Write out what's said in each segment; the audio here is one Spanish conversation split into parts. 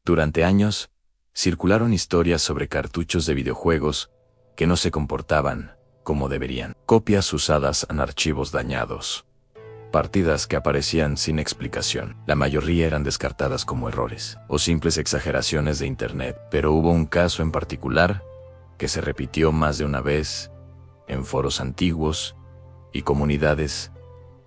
Durante años, circularon historias sobre cartuchos de videojuegos que no se comportaban como deberían. Copias usadas en archivos dañados. Partidas que aparecían sin explicación. La mayoría eran descartadas como errores o simples exageraciones de internet. Pero hubo un caso en particular que se repitió más de una vez en foros antiguos y comunidades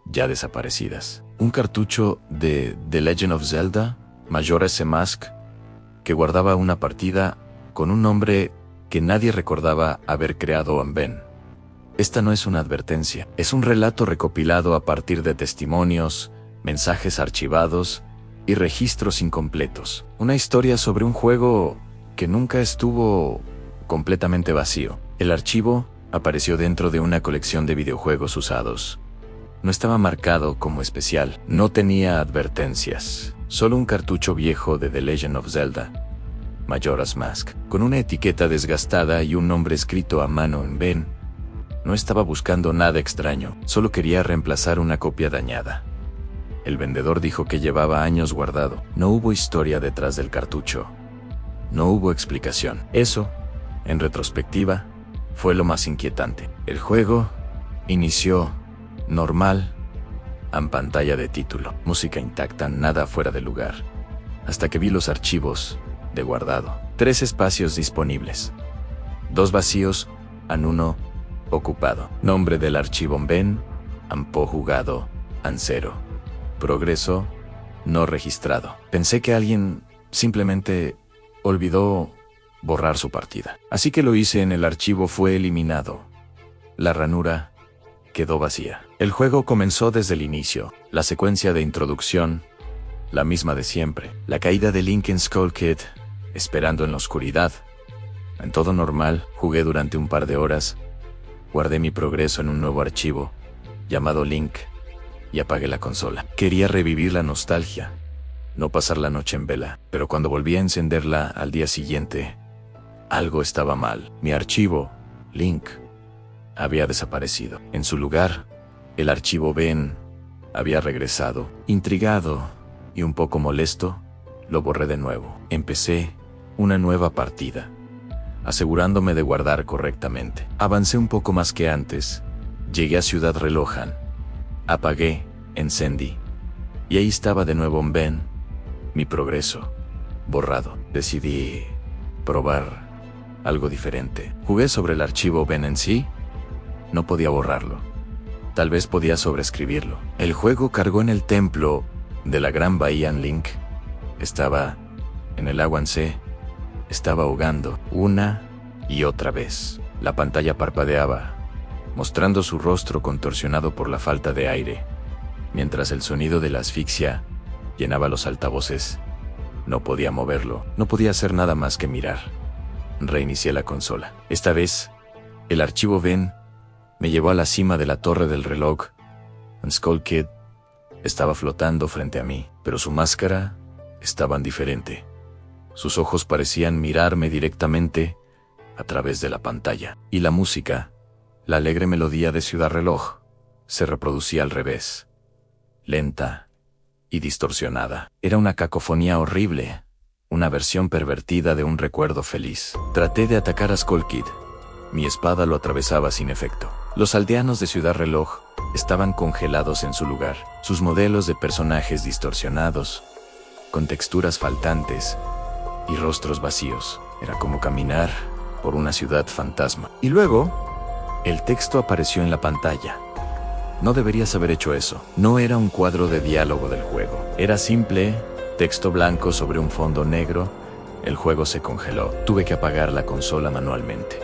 ya desaparecidas. Un cartucho de The Legend of Zelda, Majora's Mask, que guardaba una partida con un nombre que nadie recordaba haber creado en Ben. Esta no es una advertencia, es un relato recopilado a partir de testimonios, mensajes archivados y registros incompletos. Una historia sobre un juego que nunca estuvo completamente vacío. El archivo apareció dentro de una colección de videojuegos usados. No estaba marcado como especial, no tenía advertencias. Solo un cartucho viejo de The Legend of Zelda, Majora's Mask, con una etiqueta desgastada y un nombre escrito a mano en Ben. No estaba buscando nada extraño, solo quería reemplazar una copia dañada. El vendedor dijo que llevaba años guardado. No hubo historia detrás del cartucho. No hubo explicación. Eso, en retrospectiva, fue lo más inquietante. El juego inició normal, en pantalla de título, música intacta, nada fuera de lugar, hasta que vi los archivos de guardado. 3 espacios disponibles, 2 vacíos, en uno ocupado. Nombre del archivo Ben, ampo jugado, en 0. Progreso, no registrado. Pensé que alguien simplemente olvidó borrar su partida. Así que lo hice. En el archivo fue eliminado. La ranura quedó vacía. El juego comenzó desde el inicio. La secuencia de introducción, la misma de siempre. La caída de Link en Skull Kid, esperando en la oscuridad. En todo normal, jugué durante un par de horas. Guardé mi progreso en un nuevo archivo, llamado Link, y apagué la consola. Quería revivir la nostalgia, no pasar la noche en vela. Pero cuando volví a encenderla al día siguiente, algo estaba mal. Mi archivo, Link, había desaparecido. En su lugar, el archivo Ben había regresado. Intrigado y un poco molesto, lo borré de nuevo. Empecé una nueva partida, asegurándome de guardar correctamente. Avancé un poco más que antes. Llegué a Ciudad Relojan. Apagué, encendí. Y ahí estaba de nuevo en Ben, mi progreso, borrado. Decidí probar algo diferente. Jugué sobre el archivo Ben en sí. No podía borrarlo. Tal vez podía sobreescribirlo. El juego cargó en el templo de la Gran Bahía en Link. Estaba en el agua en C. Estaba ahogando una y otra vez. La pantalla parpadeaba, mostrando su rostro contorsionado por la falta de aire, mientras el sonido de la asfixia llenaba los altavoces. No podía moverlo, no podía hacer nada más que mirar. Reinicié la consola. Esta vez, el archivo Ben me llevó a la cima de la torre del reloj. Skull Kid estaba flotando frente a mí, pero su máscara estaba diferente. Sus ojos parecían mirarme directamente a través de la pantalla. Y la música, la alegre melodía de Ciudad Reloj, se reproducía al revés, lenta y distorsionada. Era una cacofonía horrible, una versión pervertida de un recuerdo feliz. Traté de atacar a Skull Kid. Mi espada lo atravesaba sin efecto. Los aldeanos de Ciudad Reloj estaban congelados en su lugar. Sus modelos de personajes distorsionados, con texturas faltantes y rostros vacíos. Era como caminar por una ciudad fantasma. Y luego, el texto apareció en la pantalla. No deberías haber hecho eso. No era un cuadro de diálogo del juego. Era simple, texto blanco sobre un fondo negro. El juego se congeló. Tuve que apagar la consola manualmente.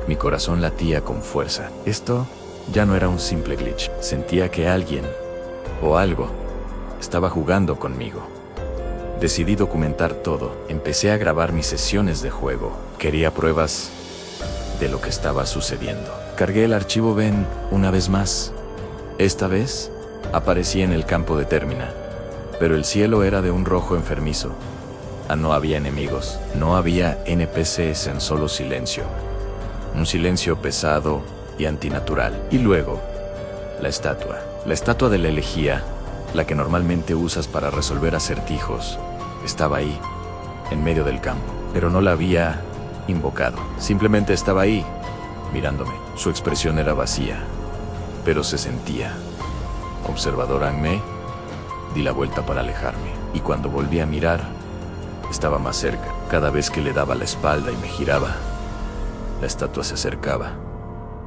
Mi corazón latía con fuerza. Esto ya no era un simple glitch. Sentía que alguien, o algo, estaba jugando conmigo. Decidí documentar todo. Empecé a grabar mis sesiones de juego. Quería pruebas de lo que estaba sucediendo. Cargué el archivo Ben una vez más. Esta vez, aparecí en el campo de Termina. Pero el cielo era de un rojo enfermizo. No había enemigos. No había NPCs, en solo silencio. Un silencio pesado y antinatural. Y luego, la estatua. La estatua de la elegía, la que normalmente usas para resolver acertijos, estaba ahí, en medio del campo, pero no la había invocado. Simplemente estaba ahí, mirándome. Su expresión era vacía, pero se sentía. Observador Angme, di la vuelta para alejarme, y cuando volví a mirar, estaba más cerca. Cada vez que le daba la espalda y me giraba, la estatua se acercaba.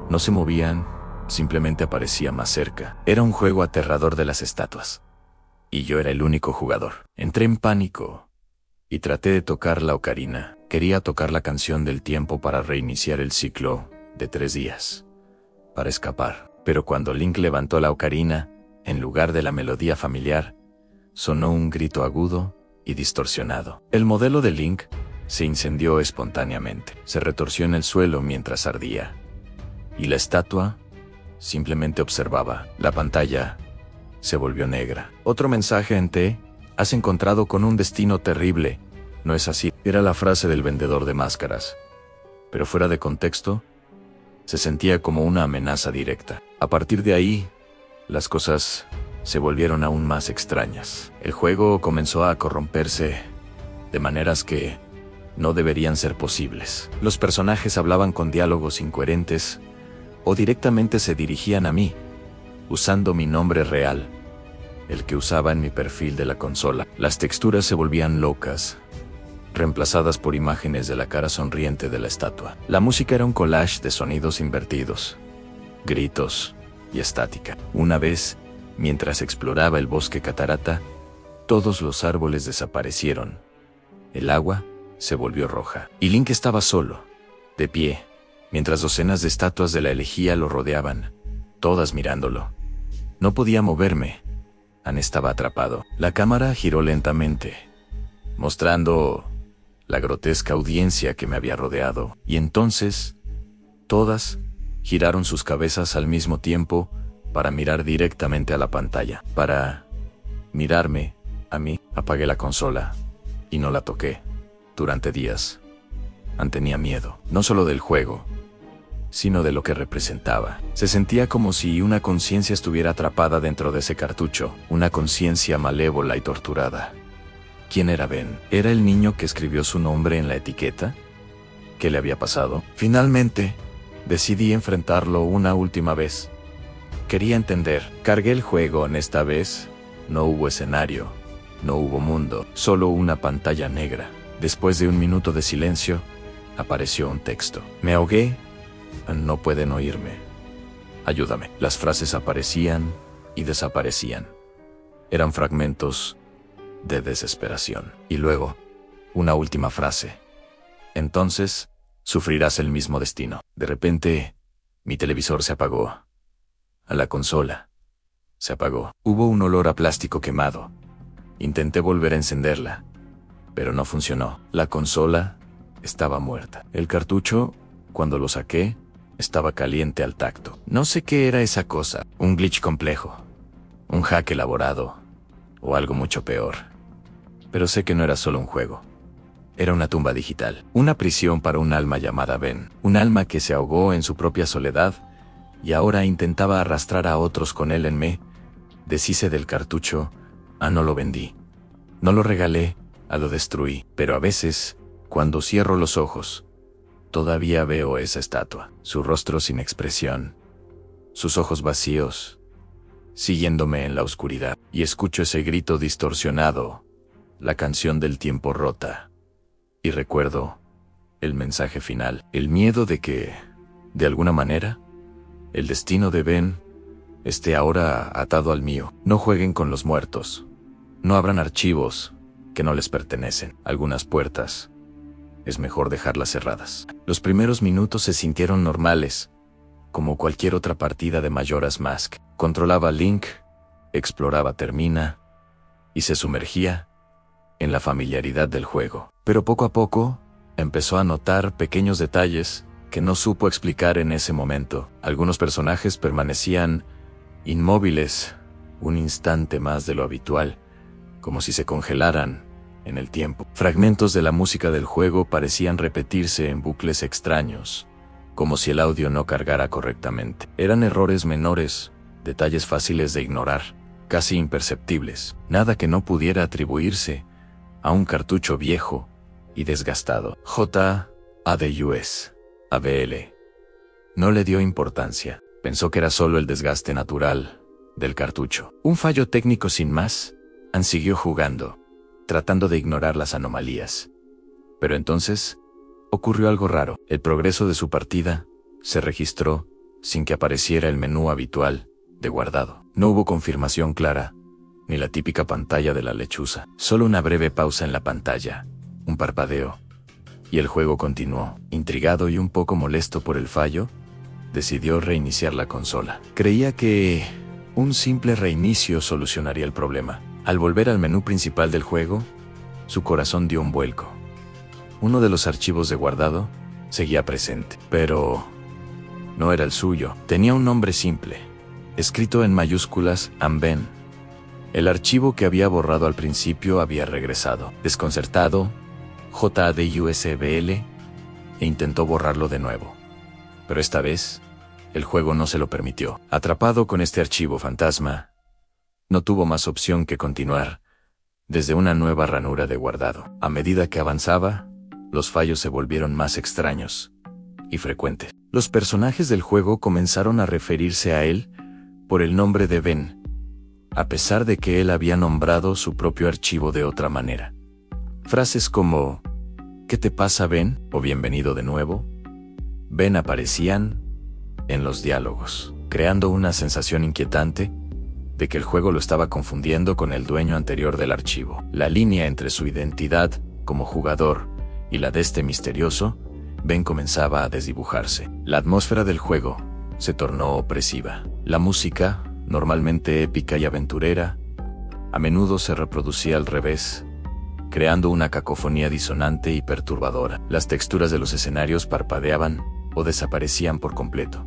No se movían, simplemente aparecía más cerca. Era un juego aterrador de las estatuas. Y yo era el único jugador. Entré en pánico y traté de tocar la ocarina. Quería tocar la canción del tiempo para reiniciar el ciclo de 3 días, para escapar. Pero cuando Link levantó la ocarina, en lugar de la melodía familiar, sonó un grito agudo y distorsionado. El modelo de Link se incendió espontáneamente. Se retorció en el suelo mientras ardía. Y la estatua simplemente observaba. La pantalla se volvió negra. Otro mensaje en T: has encontrado con un destino terrible. No es así. Era la frase del vendedor de máscaras. Pero fuera de contexto, se sentía como una amenaza directa. A partir de ahí, las cosas se volvieron aún más extrañas. El juego comenzó a corromperse de maneras que no deberían ser posibles. Los personajes hablaban con diálogos incoherentes o directamente se dirigían a mí, usando mi nombre real, el que usaba en mi perfil de la consola. Las texturas se volvían locas, reemplazadas por imágenes de la cara sonriente de la estatua. La música era un collage de sonidos invertidos, gritos y estática. Una vez, mientras exploraba el bosque catarata, todos los árboles desaparecieron. El agua se volvió roja. Y Link estaba solo, de pie, mientras docenas de estatuas de la elegía lo rodeaban, todas mirándolo. No podía moverme. An estaba atrapado. La cámara giró lentamente, mostrando la grotesca audiencia que me había rodeado. Y entonces, todas giraron sus cabezas al mismo tiempo para mirar directamente a la pantalla. Para mirarme a mí. Apagué la consola y no la toqué. Durante días, Ann tenía miedo, no solo del juego, sino de lo que representaba. Se sentía como si una conciencia estuviera atrapada dentro de ese cartucho, una conciencia malévola y torturada. ¿Quién era Ben? ¿Era el niño que escribió su nombre en la etiqueta? ¿Qué le había pasado? Finalmente, decidí enfrentarlo una última vez. Quería entender. Cargué el juego. En esta vez, no hubo escenario, no hubo mundo, solo una pantalla negra. Después de un minuto de silencio, apareció un texto. Me ahogué. No pueden oírme. Ayúdame. Las frases aparecían y desaparecían. Eran fragmentos de desesperación. Y luego, una última frase. Entonces, sufrirás el mismo destino. De repente, mi televisor se apagó. A la consola se apagó. Hubo un olor a plástico quemado. Intenté volver a encenderla, pero no funcionó. La consola estaba muerta. El cartucho, cuando lo saqué, estaba caliente al tacto. No sé qué era esa cosa. Un glitch complejo, un hack elaborado, o algo mucho peor. Pero sé que no era solo un juego. Era una tumba digital. Una prisión para un alma llamada Ben. Un alma que se ahogó en su propia soledad y ahora intentaba arrastrar a otros con él en me. Deshice del cartucho. No lo vendí. No lo regalé. Lo destruí. Pero a veces, cuando cierro los ojos, todavía veo esa estatua. Su rostro sin expresión. Sus ojos vacíos, siguiéndome en la oscuridad. Y escucho ese grito distorsionado. La canción del tiempo rota. Y recuerdo el mensaje final. El miedo de que, de alguna manera, el destino de Ben esté ahora atado al mío. No jueguen con los muertos. No abran archivos que no les pertenecen. Algunas puertas es mejor dejarlas cerradas. Los primeros minutos se sintieron normales, como cualquier otra partida de Majora's Mask. Controlaba a Link, exploraba Termina, y se sumergía en la familiaridad del juego. Pero poco a poco, empezó a notar pequeños detalles que no supo explicar en ese momento. Algunos personajes permanecían inmóviles un instante más de lo habitual, como si se congelaran en el tiempo. Fragmentos de la música del juego parecían repetirse en bucles extraños, como si el audio no cargara correctamente. Eran errores menores, detalles fáciles de ignorar, casi imperceptibles. Nada que no pudiera atribuirse a un cartucho viejo y desgastado. JADUS ABL. No le dio importancia. Pensó que era solo el desgaste natural del cartucho. Un fallo técnico sin más. Ann siguió jugando, tratando de ignorar las anomalías. Pero entonces, ocurrió algo raro. El progreso de su partida se registró sin que apareciera el menú habitual de guardado. No hubo confirmación clara, ni la típica pantalla de la lechuza. Solo una breve pausa en la pantalla, un parpadeo, y el juego continuó. Intrigado y un poco molesto por el fallo, decidió reiniciar la consola. Creía que un simple reinicio solucionaría el problema. Al volver al menú principal del juego, su corazón dio un vuelco. Uno de los archivos de guardado seguía presente, pero no era el suyo. Tenía un nombre simple, escrito en mayúsculas, Anben. El archivo que había borrado al principio había regresado. Desconcertado, JADUSBL intentó borrarlo de nuevo. Pero esta vez, el juego no se lo permitió. Atrapado con este archivo fantasma, no tuvo más opción que continuar desde una nueva ranura de guardado. A medida que avanzaba, los fallos se volvieron más extraños y frecuentes. Los personajes del juego comenzaron a referirse a él por el nombre de Ben, a pesar de que él había nombrado su propio archivo de otra manera. Frases como ¿qué te pasa, Ben? O bienvenido de nuevo, Ben aparecían en los diálogos, creando una sensación inquietante de que el juego lo estaba confundiendo con el dueño anterior del archivo. La línea entre su identidad como jugador y la de este misterioso Ben comenzaba a desdibujarse. La atmósfera del juego se tornó opresiva. La música, normalmente épica y aventurera, a menudo se reproducía al revés, creando una cacofonía disonante y perturbadora. Las texturas de los escenarios parpadeaban o desaparecían por completo,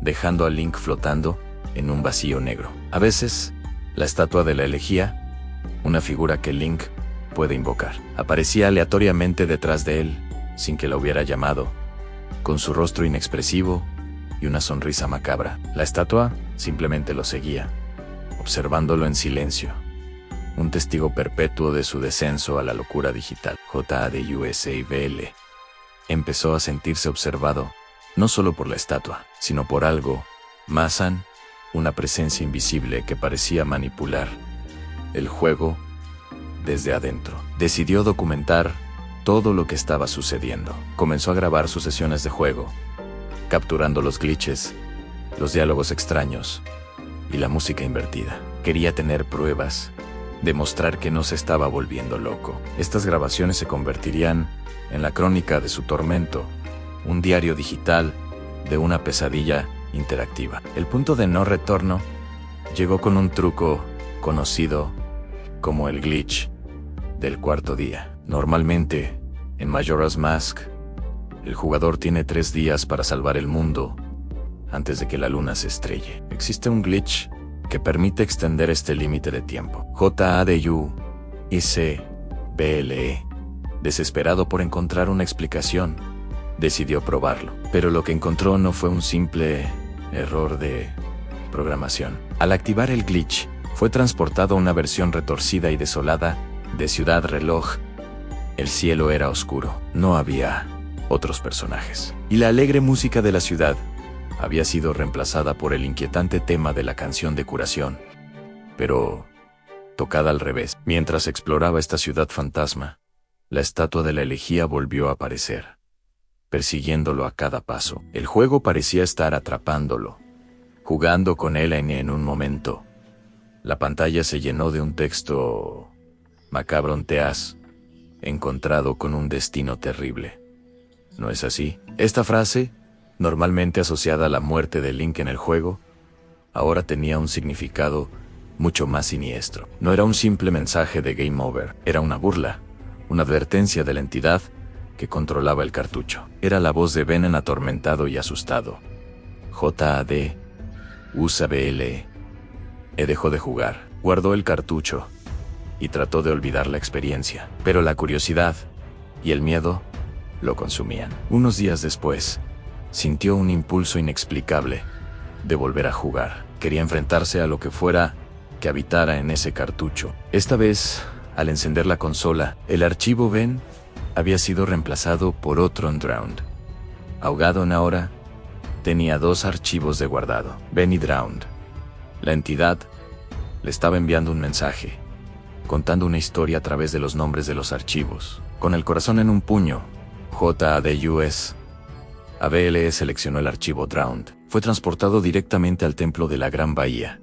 dejando a Link flotando en un vacío negro. A veces, la estatua de la elegía, una figura que Link puede invocar, aparecía aleatoriamente detrás de él, sin que la hubiera llamado, con su rostro inexpresivo y una sonrisa macabra. La estatua simplemente lo seguía, observándolo en silencio, un testigo perpetuo de su descenso a la locura digital. JADUSBL empezó a sentirse observado, no solo por la estatua, sino por algo más, una presencia invisible que parecía manipular el juego desde adentro. Decidió documentar todo lo que estaba sucediendo. Comenzó a grabar sus sesiones de juego, capturando los glitches, los diálogos extraños y la música invertida. Quería tener pruebas, demostrar que no se estaba volviendo loco. Estas grabaciones se convertirían en la crónica de su tormento, un diario digital de una pesadilla interactiva. El punto de no retorno llegó con un truco conocido como el glitch del cuarto día. Normalmente, en Majora's Mask, el jugador tiene 3 días para salvar el mundo antes de que la luna se estrelle. Existe un glitch que permite extender este límite de tiempo. JADUSBL, desesperado por encontrar una explicación, decidió probarlo. Pero lo que encontró no fue un simple error de programación. Al activar el glitch, fue transportado a una versión retorcida y desolada de Ciudad Reloj. El cielo era oscuro, no había otros personajes, y la alegre música de la ciudad había sido reemplazada por el inquietante tema de la canción de curación, pero tocada al revés. Mientras exploraba esta ciudad fantasma, la estatua de la elegía volvió a aparecer, persiguiéndolo a cada paso. El juego parecía estar atrapándolo, jugando con él. En un momento, la pantalla se llenó de un texto macabro: te has encontrado con un destino terrible. ¿No es así? Esta frase, normalmente asociada a la muerte de Link en el juego, ahora tenía un significado mucho más siniestro. No era un simple mensaje de Game Over, era una burla, una advertencia de la entidad que controlaba el cartucho. Era la voz de Ben atormentado y asustado. JADUSBL dejó de jugar, guardó el cartucho y trató de olvidar la experiencia. Pero la curiosidad y el miedo lo consumían. Unos días después, sintió un impulso inexplicable de volver a jugar. Quería enfrentarse a lo que fuera que habitara en ese cartucho. Esta vez, al encender la consola, el archivo Ben había sido reemplazado por otro Drowned. Ahogado en ahora, tenía 2 archivos de guardado. Ben y Drowned. La entidad le estaba enviando un mensaje, contando una historia a través de los nombres de los archivos. Con el corazón en un puño, JADUS. ABLE seleccionó el archivo Drowned. Fue transportado directamente al templo de la Gran Bahía.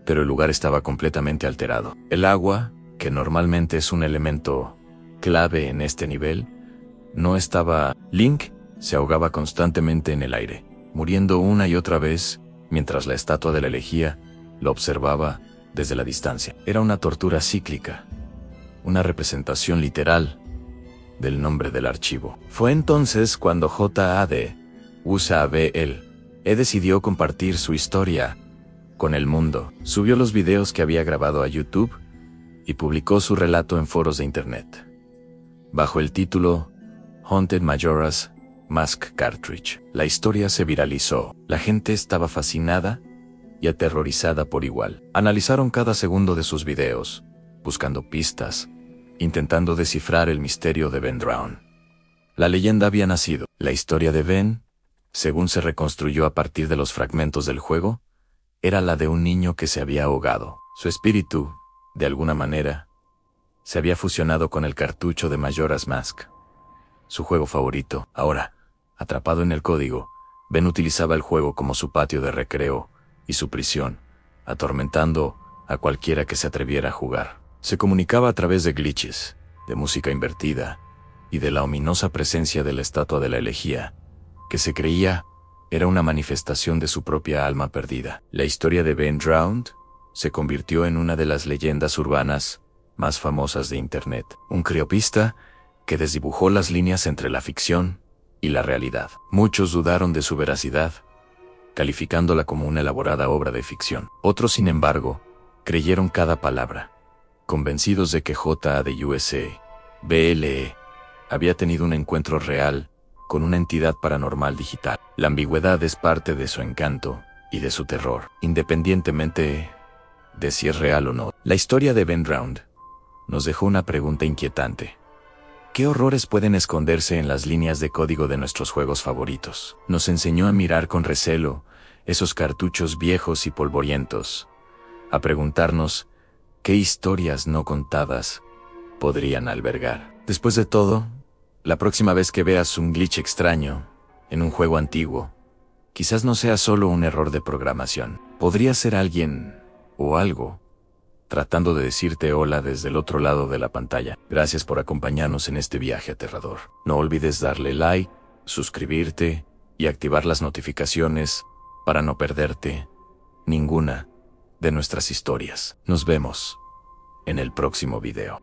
Pero el lugar estaba completamente alterado. El agua, que normalmente es un elemento clave en este nivel, no estaba. Link se ahogaba constantemente en el aire, muriendo una y otra vez, mientras la estatua de la elegía lo observaba desde la distancia. Era una tortura cíclica, una representación literal del nombre del archivo. Fue entonces cuando JADUSABLE decidió compartir su historia con el mundo. Subió los videos que había grabado a YouTube y publicó su relato en foros de internet, bajo el título Haunted Majora's Mask Cartridge. La historia se viralizó. La gente estaba fascinada y aterrorizada por igual. Analizaron cada segundo de sus videos, buscando pistas, intentando descifrar el misterio de Ben Drowned. La leyenda había nacido. La historia de Ben, según se reconstruyó a partir de los fragmentos del juego, era la de un niño que se había ahogado. Su espíritu, de alguna manera, se había fusionado con el cartucho de Majora's Mask, su juego favorito. Ahora, atrapado en el código, Ben utilizaba el juego como su patio de recreo y su prisión, atormentando a cualquiera que se atreviera a jugar. Se comunicaba a través de glitches, de música invertida y de la ominosa presencia de la estatua de la elegía, que se creía era una manifestación de su propia alma perdida. La historia de Ben Drowned se convirtió en una de las leyendas urbanas más famosas de Internet. Un creepypasta que desdibujó las líneas entre la ficción y la realidad. Muchos dudaron de su veracidad, calificándola como una elaborada obra de ficción. Otros, sin embargo, creyeron cada palabra, convencidos de que JADUSABLE había tenido un encuentro real con una entidad paranormal digital. La ambigüedad es parte de su encanto y de su terror, independientemente de si es real o no. La historia de Ben Drowned nos dejó una pregunta inquietante. ¿Qué horrores pueden esconderse en las líneas de código de nuestros juegos favoritos? Nos enseñó a mirar con recelo esos cartuchos viejos y polvorientos, a preguntarnos qué historias no contadas podrían albergar. Después de todo, la próxima vez que veas un glitch extraño en un juego antiguo, quizás no sea solo un error de programación. Podría ser alguien o algo tratando de decirte hola desde el otro lado de la pantalla. Gracias por acompañarnos en este viaje aterrador. No olvides darle like, suscribirte y activar las notificaciones para no perderte ninguna de nuestras historias. Nos vemos en el próximo video.